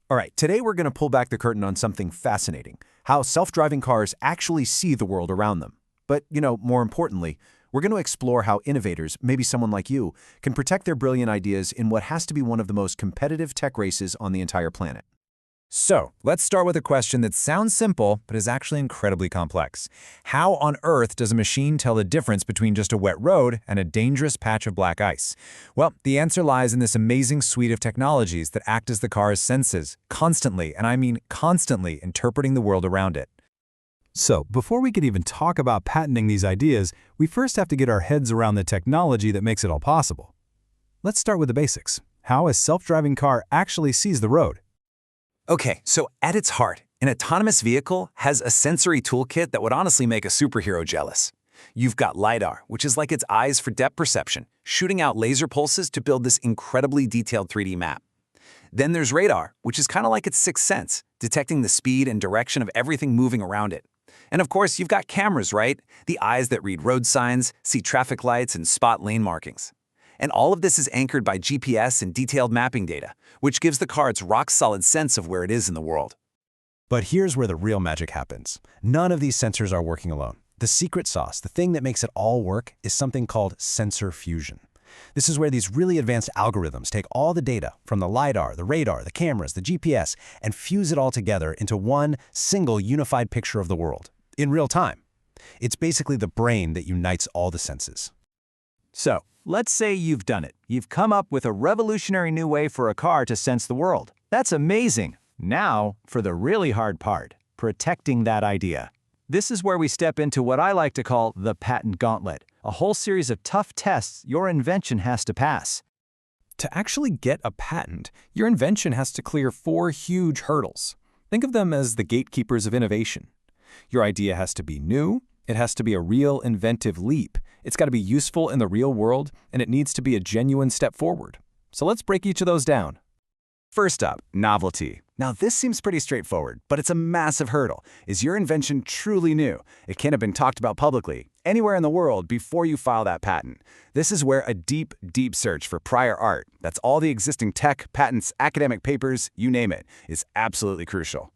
All right, today we're going to pull back the curtain on something fascinating, how self-driving cars actually see the world around them. But, more importantly, we're going to explore how innovators, maybe someone like you, can protect their brilliant ideas in what has to be one of the most competitive tech races on the entire planet. So, let's start with a question that sounds simple, but is actually incredibly complex. How on earth does a machine tell the difference between just a wet road and a dangerous patch of black ice? Well, the answer lies in this amazing suite of technologies that act as the car's senses, constantly, and I mean constantly, interpreting the world around it. So, before we could even talk about patenting these ideas, we first have to get our heads around the technology that makes it all possible. Let's start with the basics. How a self-driving car actually sees the road. Okay, so at its heart, an autonomous vehicle has a sensory toolkit that would honestly make a superhero jealous. You've got Lidar, which is like its eyes for depth perception, shooting out laser pulses to build this incredibly detailed 3D map. Then there's radar, which is kind of like its sixth sense, detecting the speed and direction of everything moving around it. And of course, you've got cameras, right? The eyes that read road signs, see traffic lights, and spot lane markings. And all of this is anchored by GPS and detailed mapping data, which gives the car its rock-solid sense of where it is in the world. But here's where the real magic happens. None of these sensors are working alone. The secret sauce, the thing that makes it all work, is something called sensor fusion. This is where these really advanced algorithms take all the data from the LiDAR, the radar, the cameras, the GPS, and fuse it all together into one single unified picture of the world, in real time. It's basically the brain that unites all the senses. So, let's say you've done it. You've come up with a revolutionary new way for a car to sense the world. That's amazing. Now, for the really hard part, protecting that idea. This is where we step into what I like to call the patent gauntlet, a whole series of tough tests your invention has to pass. To actually get a patent, your invention has to clear 4 huge hurdles. Think of them as the gatekeepers of innovation. Your idea has to be new, it has to be a real inventive leap, it's got to be useful in the real world, and it needs to be a genuine step forward. So let's break each of those down. First up, novelty. Now this seems pretty straightforward, but it's a massive hurdle. Is your invention truly new? It can't have been talked about publicly, anywhere in the world, before you file that patent. This is where a deep, deep search for prior art, that's all the existing tech, patents, academic papers, you name it, is absolutely crucial.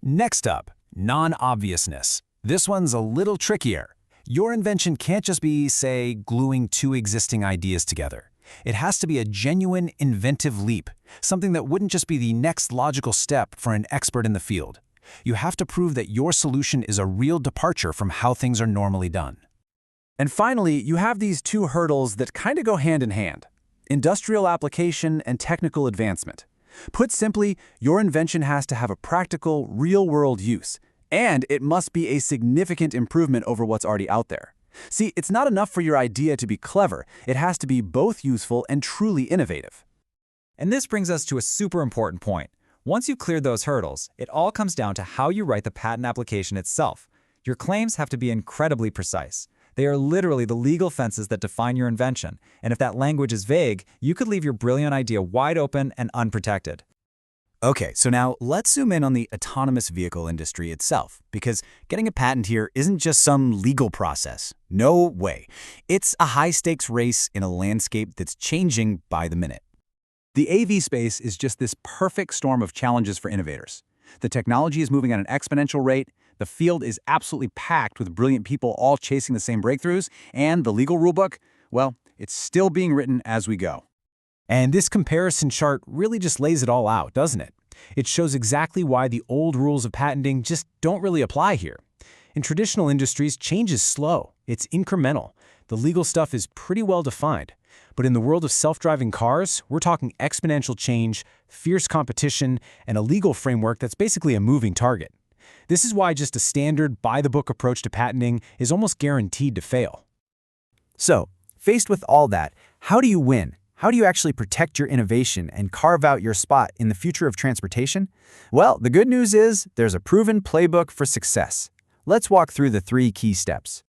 Next up, non-obviousness. This one's a little trickier. Your invention can't just be, say, gluing 2 existing ideas together. It has to be a genuine inventive leap, something that wouldn't just be the next logical step for an expert in the field. You have to prove that your solution is a real departure from how things are normally done. And finally, you have these 2 hurdles that kind of go hand in hand: industrial application and technical advancement. Put simply, your invention has to have a practical, real-world use, and it must be a significant improvement over what's already out there. See, it's not enough for your idea to be clever. It has to be both useful and truly innovative. And this brings us to a super important point. Once you've cleared those hurdles, it all comes down to how you write the patent application itself. Your claims have to be incredibly precise. They are literally the legal fences that define your invention, and if that language is vague, you could leave your brilliant idea wide open and unprotected. Okay, so now let's zoom in on the autonomous vehicle industry itself, because getting a patent here isn't just some legal process. No way. It's a high-stakes race in a landscape that's changing by the minute. The AV space is just this perfect storm of challenges for innovators. The technology is moving at an exponential rate, the field is absolutely packed with brilliant people all chasing the same breakthroughs, and the legal rulebook, well, it's still being written as we go. And this comparison chart really just lays it all out, doesn't it? It shows exactly why the old rules of patenting just don't really apply here. In traditional industries, change is slow. It's incremental. The legal stuff is pretty well defined. But in the world of self-driving cars, we're talking exponential change, fierce competition, and a legal framework that's basically a moving target. This is why just a standard, by-the-book approach to patenting is almost guaranteed to fail. So, faced with all that, how do you win? How do you actually protect your innovation and carve out your spot in the future of transportation? Well, the good news is there's a proven playbook for success. Let's walk through the 3 key steps.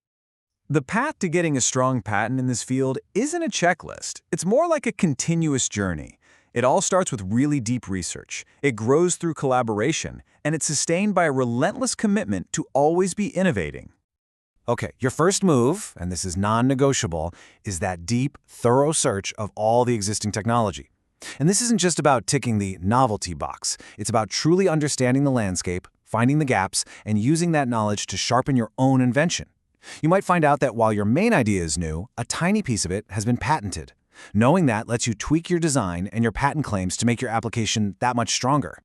The path to getting a strong patent in this field isn't a checklist. It's more like a continuous journey. It all starts with really deep research. It grows through collaboration, and it's sustained by a relentless commitment to always be innovating. Okay, your first move, and this is non-negotiable, is that deep, thorough search of all the existing technology. And this isn't just about ticking the novelty box. It's about truly understanding the landscape, finding the gaps, and using that knowledge to sharpen your own invention. You might find out that while your main idea is new, a tiny piece of it has been patented. Knowing that lets you tweak your design and your patent claims to make your application that much stronger.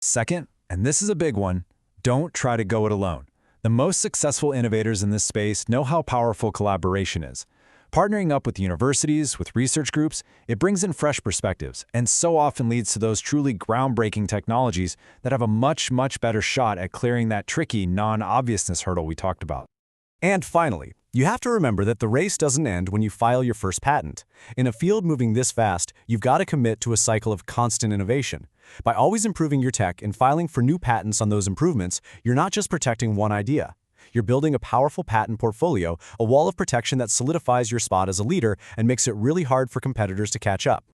Second, and this is a big one, don't try to go it alone. The most successful innovators in this space know how powerful collaboration is. Partnering up with universities, with research groups, it brings in fresh perspectives and so often leads to those truly groundbreaking technologies that have a much better shot at clearing that tricky non-obviousness hurdle we talked about. And finally, you have to remember that the race doesn't end when you file your first patent. In a field moving this fast, you've got to commit to a cycle of constant innovation. By always improving your tech and filing for new patents on those improvements, you're not just protecting one idea. You're building a powerful patent portfolio, a wall of protection that solidifies your spot as a leader and makes it really hard for competitors to catch up.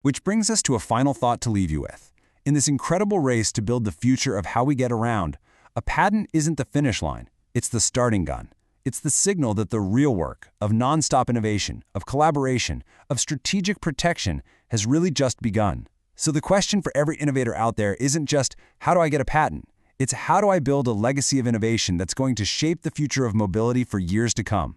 Which brings us to a final thought to leave you with. In this incredible race to build the future of how we get around, a patent isn't the finish line, it's the starting gun. It's the signal that the real work of nonstop innovation, of collaboration, of strategic protection has really just begun. So the question for every innovator out there isn't just, how do I get a patent? It's how do I build a legacy of innovation that's going to shape the future of mobility for years to come?